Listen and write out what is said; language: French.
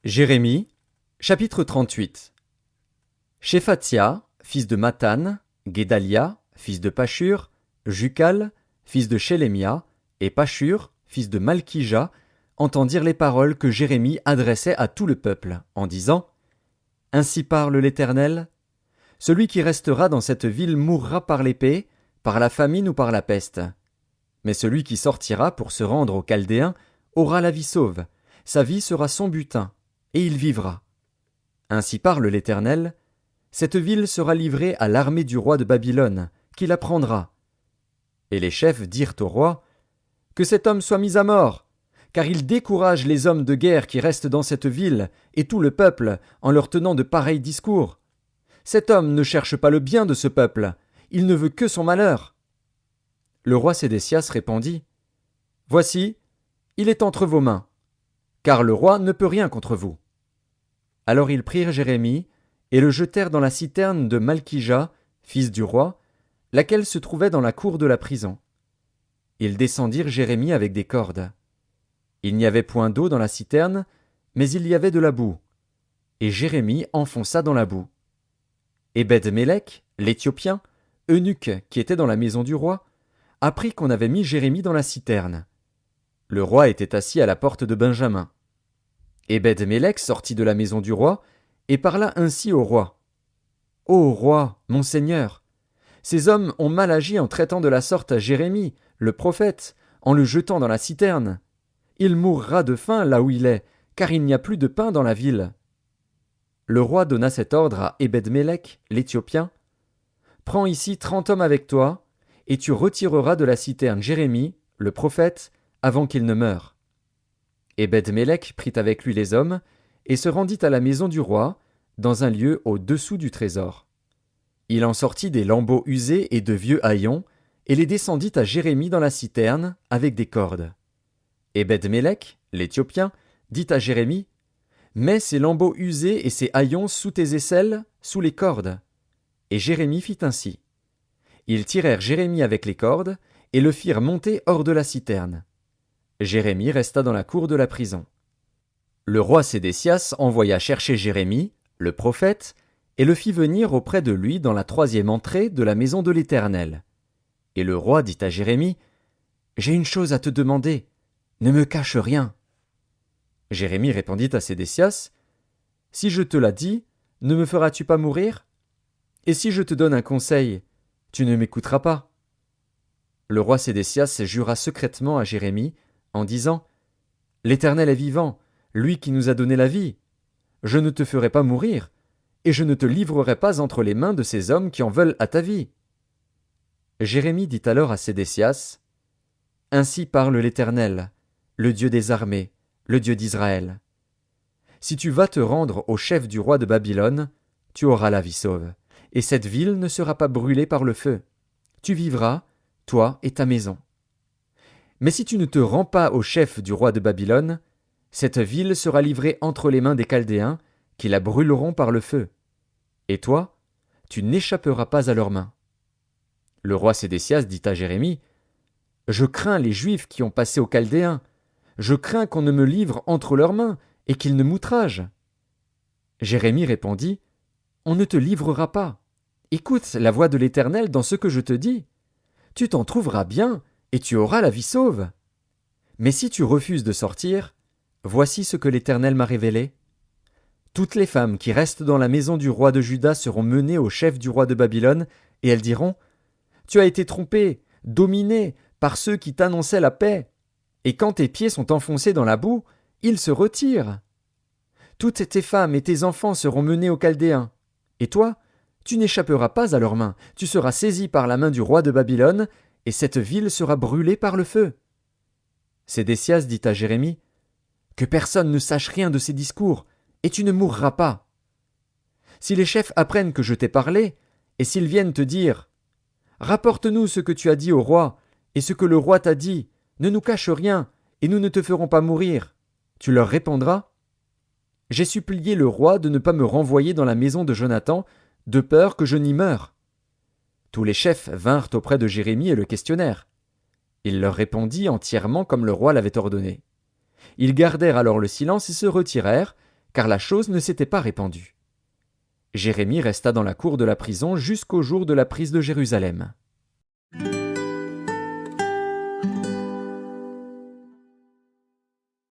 Jérémie, chapitre 38. Shéphatia, fils de Mathan, Guédalia, fils de Pashur, Jucal, fils de Shélémia, et Pashur, fils de Malkija, entendirent les paroles que Jérémie adressait à tout le peuple, en disant « Ainsi parle l'Éternel, celui qui restera dans cette ville mourra par l'épée, par la famine ou par la peste. Mais celui qui sortira pour se rendre aux Chaldéens aura la vie sauve, sa vie sera son butin, et il vivra. Ainsi parle l'Éternel, cette ville sera livrée à l'armée du roi de Babylone, qui la prendra. » Et les chefs dirent au roi, « Que cet homme soit mis à mort, car il décourage les hommes de guerre qui restent dans cette ville, et tout le peuple, en leur tenant de pareils discours. Cet homme ne cherche pas le bien de ce peuple, il ne veut que son malheur. » Le roi Sédécias répondit, « Voici, il est entre vos mains, car le roi ne peut rien contre vous. » Alors ils prirent Jérémie, et le jetèrent dans la citerne de Malkija, fils du roi, laquelle se trouvait dans la cour de la prison. Ils descendirent Jérémie avec des cordes. Il n'y avait point d'eau dans la citerne, mais il y avait de la boue. Et Jérémie enfonça dans la boue. Ebed-Mélec, l'Éthiopien, eunuque qui était dans la maison du roi, apprit qu'on avait mis Jérémie dans la citerne. Le roi était assis à la porte de Benjamin. Ebed-Mélec sortit de la maison du roi et parla ainsi au roi. « Ô roi, mon seigneur, ces hommes ont mal agi en traitant de la sorte à Jérémie, le prophète, en le jetant dans la citerne. Il mourra de faim là où il est, car il n'y a plus de pain dans la ville. » Le roi donna cet ordre à Ebed-Mélec, l'Éthiopien. « Prends ici 30 hommes avec toi, et tu retireras de la citerne Jérémie, le prophète, avant qu'il ne meure. » Ebed-Mélec prit avec lui les hommes, et se rendit à la maison du roi, dans un lieu au-dessous du trésor. Il en sortit des lambeaux usés et de vieux haillons, et les descendit à Jérémie dans la citerne, avec des cordes. Ebed-Mélec, l'Éthiopien, dit à Jérémie, « Mets ces lambeaux usés et ces haillons sous tes aisselles, sous les cordes. » Et Jérémie fit ainsi. Ils tirèrent Jérémie avec les cordes, et le firent monter hors de la citerne. Jérémie resta dans la cour de la prison. Le roi Sédécias envoya chercher Jérémie, le prophète, et le fit venir auprès de lui dans la 3e entrée de la maison de l'Éternel. Et le roi dit à Jérémie, « J'ai une chose à te demander, ne me cache rien. » Jérémie répondit à Sédécias, « Si je te la dis, ne me feras-tu pas mourir? Et si je te donne un conseil, tu ne m'écouteras pas. » Le roi Sédécias jura secrètement à Jérémie, en disant, « L'Éternel est vivant, lui qui nous a donné la vie. Je ne te ferai pas mourir, et je ne te livrerai pas entre les mains de ces hommes qui en veulent à ta vie. » Jérémie dit alors à Sédécias, « Ainsi parle l'Éternel, le Dieu des armées, le Dieu d'Israël. Si tu vas te rendre au chef du roi de Babylone, tu auras la vie sauve, et cette ville ne sera pas brûlée par le feu. Tu vivras, toi et ta maison. Mais si tu ne te rends pas au chef du roi de Babylone, cette ville sera livrée entre les mains des Chaldéens, qui la brûleront par le feu. Et toi, tu n'échapperas pas à leurs mains. » Le roi Sédécias dit à Jérémie, « Je crains les Juifs qui ont passé aux Chaldéens. Je crains qu'on ne me livre entre leurs mains et qu'ils ne m'outragent. » Jérémie répondit, « On ne te livrera pas. Écoute la voix de l'Éternel dans ce que je te dis. Tu t'en trouveras bien et tu auras la vie sauve. Mais si tu refuses de sortir, voici ce que l'Éternel m'a révélé. Toutes les femmes qui restent dans la maison du roi de Juda seront menées au chef du roi de Babylone, et elles diront, « Tu as été trompé, dominé par ceux qui t'annonçaient la paix. Et quand tes pieds sont enfoncés dans la boue, ils se retirent. Toutes tes femmes et tes enfants seront menés aux Chaldéens. Et toi, tu n'échapperas pas à leurs mains, tu seras saisi par la main du roi de Babylone, et cette ville sera brûlée par le feu. » Sédécias dit à Jérémie, « Que personne ne sache rien de ces discours, et tu ne mourras pas. Si les chefs apprennent que je t'ai parlé, et s'ils viennent te dire, « Rapporte-nous ce que tu as dit au roi, et ce que le roi t'a dit, ne nous cache rien, et nous ne te ferons pas mourir. » Tu leur répondras, « J'ai supplié le roi de ne pas me renvoyer dans la maison de Jonathan, de peur que je n'y meure. » Tous les chefs vinrent auprès de Jérémie et le questionnèrent. Il leur répondit entièrement comme le roi l'avait ordonné. Ils gardèrent alors le silence et se retirèrent, car la chose ne s'était pas répandue. Jérémie resta dans la cour de la prison jusqu'au jour de la prise de Jérusalem.